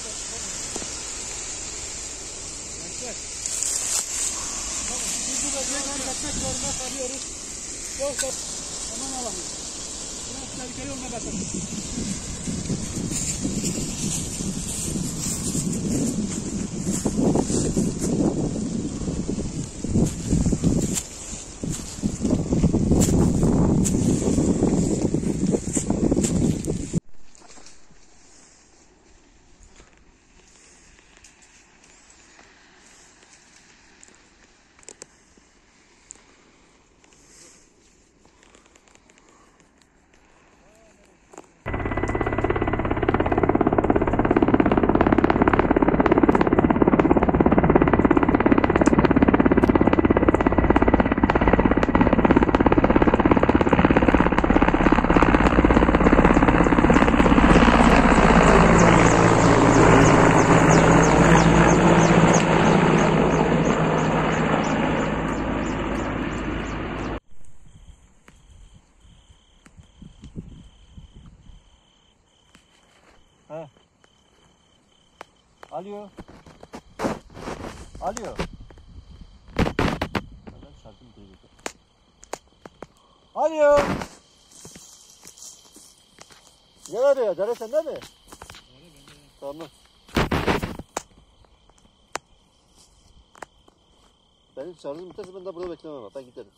Biz bu bölgeyi kaçmak zorunda kalıyoruz. Yoksa aman alamayız. Biraz tehlikeli olma bakalım. He. Alo. Alo. Alo. Ne arıyor? Dere sende mi? Tamam. Benim şarjım biterse ben de burada beklemem. Ben giderim.